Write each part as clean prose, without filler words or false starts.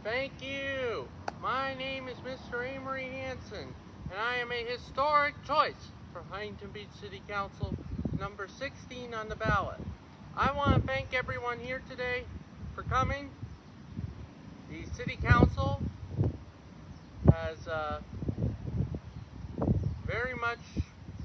Thank you. My name is Mr. Amory Hanson, and I am a historic choice for Huntington Beach City Council, number 16 on the ballot. I want to thank everyone here today for coming. The City Council has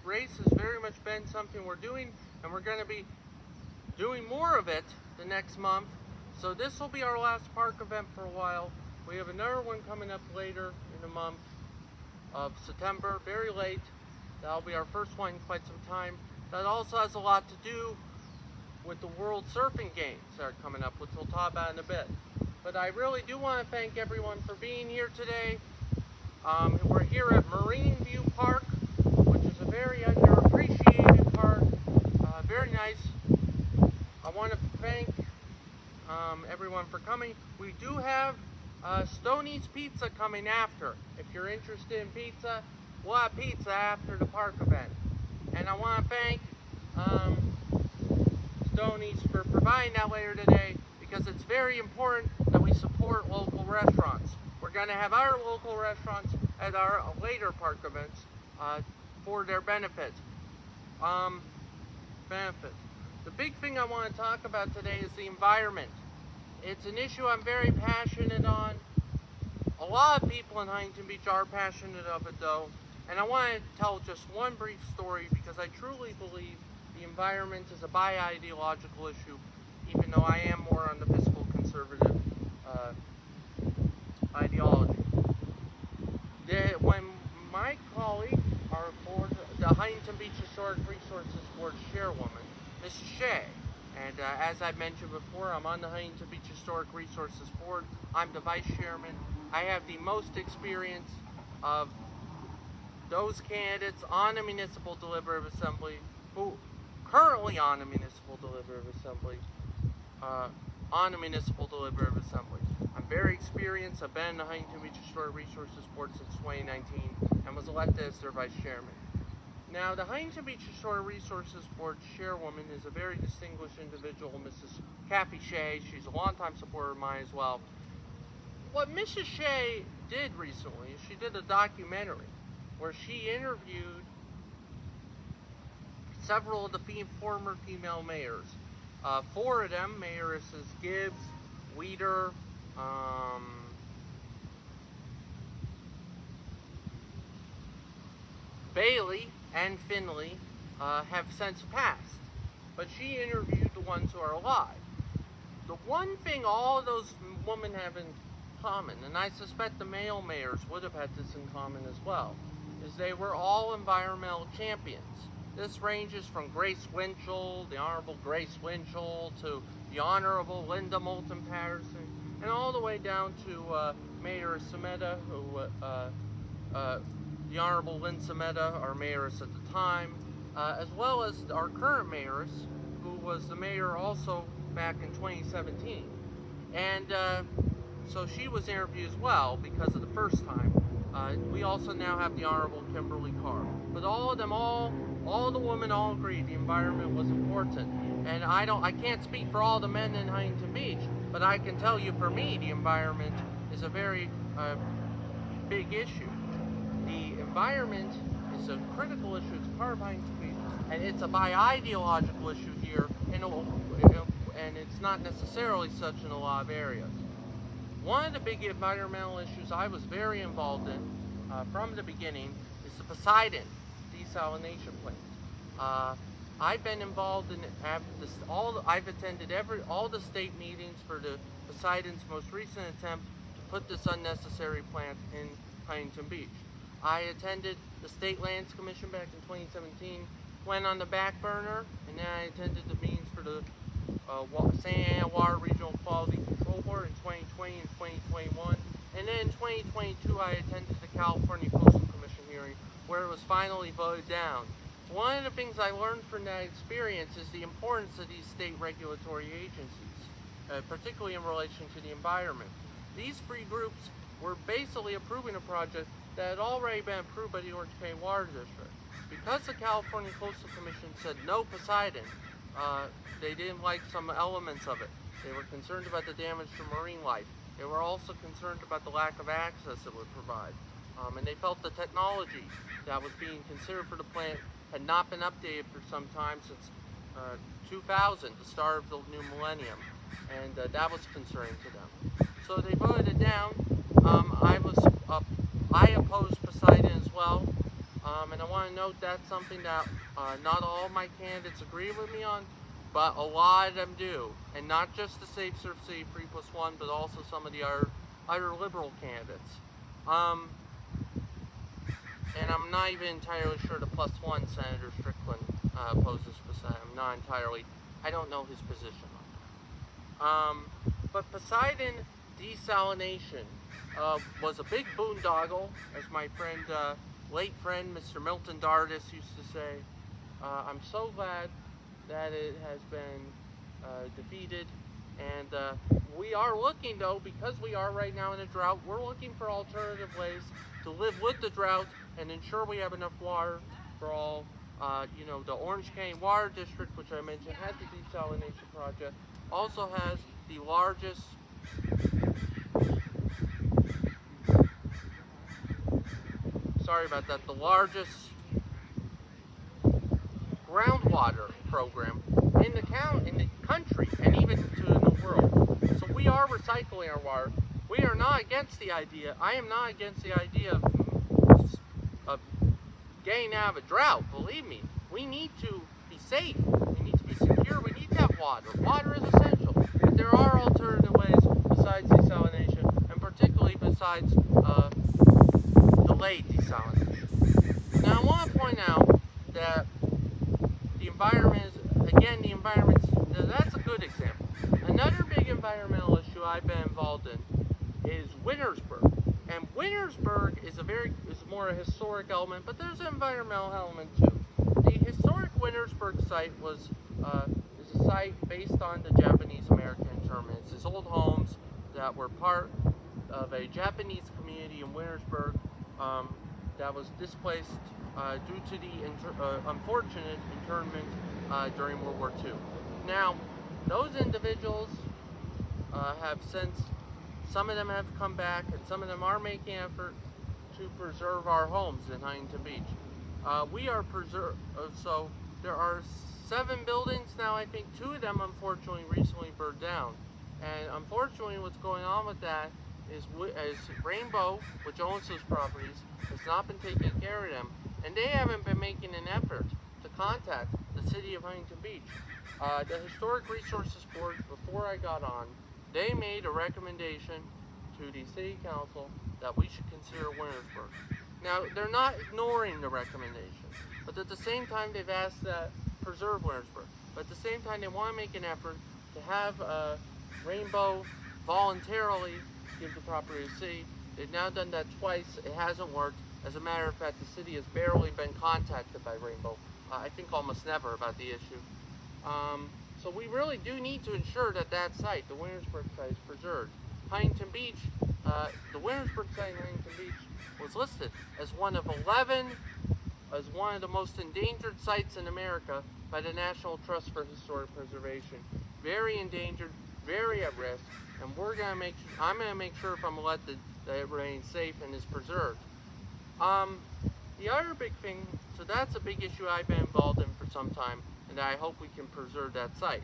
race has very much been something we're doing, and we're going to be doing more of it the next month. So this will be our last park event for a while. We have another one coming up later in the month of September, very late. That'll be our first one in quite some time. That also has a lot to do with the World Surfing Games that are coming up, which we'll talk about in a bit. But I really do want to thank everyone for being here today. We're here at Marine View Park, which is a very underappreciated park. Very nice. I want to thank everyone for coming. We do have Stoney's Pizza coming after. If you're interested in pizza, we'll have pizza after the park event. And I want to thank Stoney's for providing that later today, because it's very important that we support local restaurants. We're going to have our local restaurants at our later park events for their benefits. The big thing I want to talk about today is the environment. It's an issue I'm very passionate on. A lot of people in Huntington Beach are passionate of it though, and I want to tell just one brief story because I truly believe the environment is a bi-ideological issue, even though I am more on the fiscal conservative ideology. When my colleague, our board, the Huntington Beach Historic Resources Board chairwoman, Mrs. Shea, and as I mentioned before, I'm on the Huntington Beach Historic Resources Board. I'm the vice chairman. I have the most experience of those candidates on the Municipal Deliberative Assembly, who currently on the Municipal Deliberative Assembly, I'm very experienced. I've been in the Huntington Beach Historic Resources Board since 2019 and was elected as their vice chairman. Now, the Huntington Beach Historic Resources Board chairwoman is a very distinguished individual, Mrs. Kathy Shea. She's a longtime supporter of mine as well. What Mrs. Shea did recently is she did a documentary where she interviewed several of the former female mayors. 4 of them, Mayoresses Gibbs, Weeder, Bailey, and Finley have since passed, but she interviewed the ones who are alive. The one thing all of those women have in common, and I suspect the male mayors would have had this in common as well, is they were all environmental champions. This ranges from Grace Winchell, the Honorable Grace Winchell, to the Honorable Linda Moulton Patterson, and all the way down to Mayor Sameta, who the Honorable Lynn Sameta, our mayoress at the time, as well as our current mayoress, who was the mayor also back in 2017. And so she was interviewed as well because of the first time. We also now have the Honorable Kimberly Carr. But all of them, all the women all agreed the environment was important. And I can't speak for all the men in Huntington Beach, but I can tell you for me, the environment is a very big issue. The environment is a critical issue. It's part of Huntington Beach, and it's a bi-ideological issue here, and it's not necessarily such in a lot of areas. One of the big environmental issues I was very involved in from the beginning is the Poseidon desalination plant. I've been involved in I've attended all the state meetings for the Poseidon's most recent attempt to put this unnecessary plant in Huntington Beach. I attended the State Lands Commission back in 2017, went on the back burner, and then I attended the meetings for the Santa Ana Water Regional Quality Control Board in 2020 and 2021. And then in 2022, I attended the California Coastal Commission hearing, where it was finally voted down. One of the things I learned from that experience is the importance of these state regulatory agencies, particularly in relation to the environment. These 3 groups were basically approving a project that had already been approved by the Orange County Water District. Because the California Coastal Commission said no Poseidon, they didn't like some elements of it. They were concerned about the damage to marine life. They were also concerned about the lack of access it would provide. And they felt the technology that was being considered for the plant had not been updated for some time, since 2000, the start of the new millennium, and that was concerning to them. So they voted it down. I opposed Poseidon as well, and I want to note that's something that not all my candidates agree with me on, but a lot of them do, and not just the Safe Surf City 3+1, but also some of the other liberal candidates. And I'm not even entirely sure the +1 Senator Strickland opposes Poseidon. I'm not entirely. I don't know his position on that. But Poseidon desalination was a big boondoggle, as my friend, late friend, Mr. Milton Dardis used to say. I'm so glad that it has been defeated, and we are looking, though, because we are right now in a drought, we're looking for alternative ways to live with the drought and ensure we have enough water for all. The Orange County Water District, which I mentioned, has the desalination project, also has the largest the largest groundwater program in the country, and even in the world. So we are recycling our water. We are not against the idea. I am not against the idea of getting out of a drought. Believe me, we need to be safe. We need to be secure. We need to have water. Water is essential. But there are alternative ways besides desalination, and particularly besides delayed desalination. Now, I want to point out that the environment that's a good example. Another big environmental issue I've been involved in is Wintersburg. And Wintersburg is more a historic element, but there's an environmental element too. The historic Wintersburg site is a site based on the Japanese-American internment. It's old homes that were part of a Japanese community in Wintersburg that was displaced due to the unfortunate internment during World War II. Now, those individuals have since, some of them have come back, and some of them are making effort to preserve our homes in Huntington Beach. So there are 7 buildings now. I think 2 of them, unfortunately, recently burned down. And unfortunately, what's going on with that is Rainbow, which owns those properties, has not been taking care of them, and they haven't been making an effort to contact the city of Huntington Beach. The Historic Resources Board, before I got on, they made a recommendation to the city council that we should consider Wintersburg. Now, they're not ignoring the recommendation, but at the same time, they've asked that preserve Wintersburg. But at the same time, they want to make an effort to have Rainbow voluntarily give the property to the city. They've now done that twice. It hasn't worked. As a matter of fact, the city has barely been contacted by Rainbow. I think almost never, about the issue. So we really do need to ensure that site, the Wintersburg site, is preserved. Huntington Beach, the Wintersburg site in Huntington Beach was listed as one of the most endangered sites in America by the National Trust for Historic Preservation. Very endangered, very at risk, and I'm gonna make sure if I'm elected that it remains safe and is preserved. The other big thing, so that's a big issue I've been involved in for some time, and I hope we can preserve that site.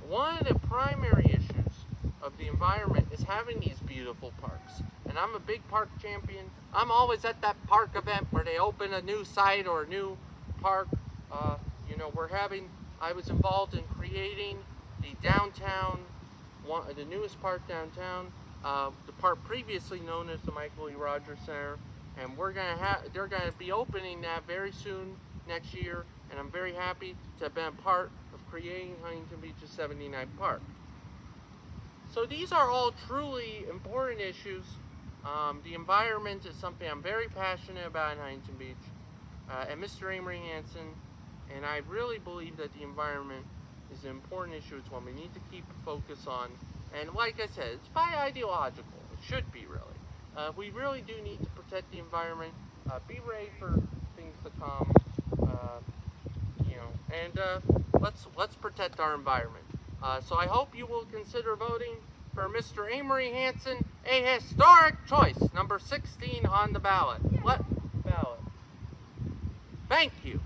One of the primary issues of the environment is having these beautiful parks. And I'm a big park champion. I'm always at that park event where they open a new site or a new park. I was involved in creating the the newest park downtown, the park previously known as the Michael E. Rogers Center. And they're gonna be opening that very soon next year, and I'm very happy to have been a part of creating Huntington Beach's 79th Park. So these are all truly important issues. The environment is something I'm very passionate about in Huntington Beach, and Mr. Amory Hanson, and I really believe that the environment is an important issue. It's one we need to keep a focus on, and like I said, it's by ideological. It should be, really. We really do need to protect the environment, be ready for things to come, and let's protect our environment. So I hope you will consider voting for Mr. Amory Hanson A historic choice, number 16 on the ballot. Thank you.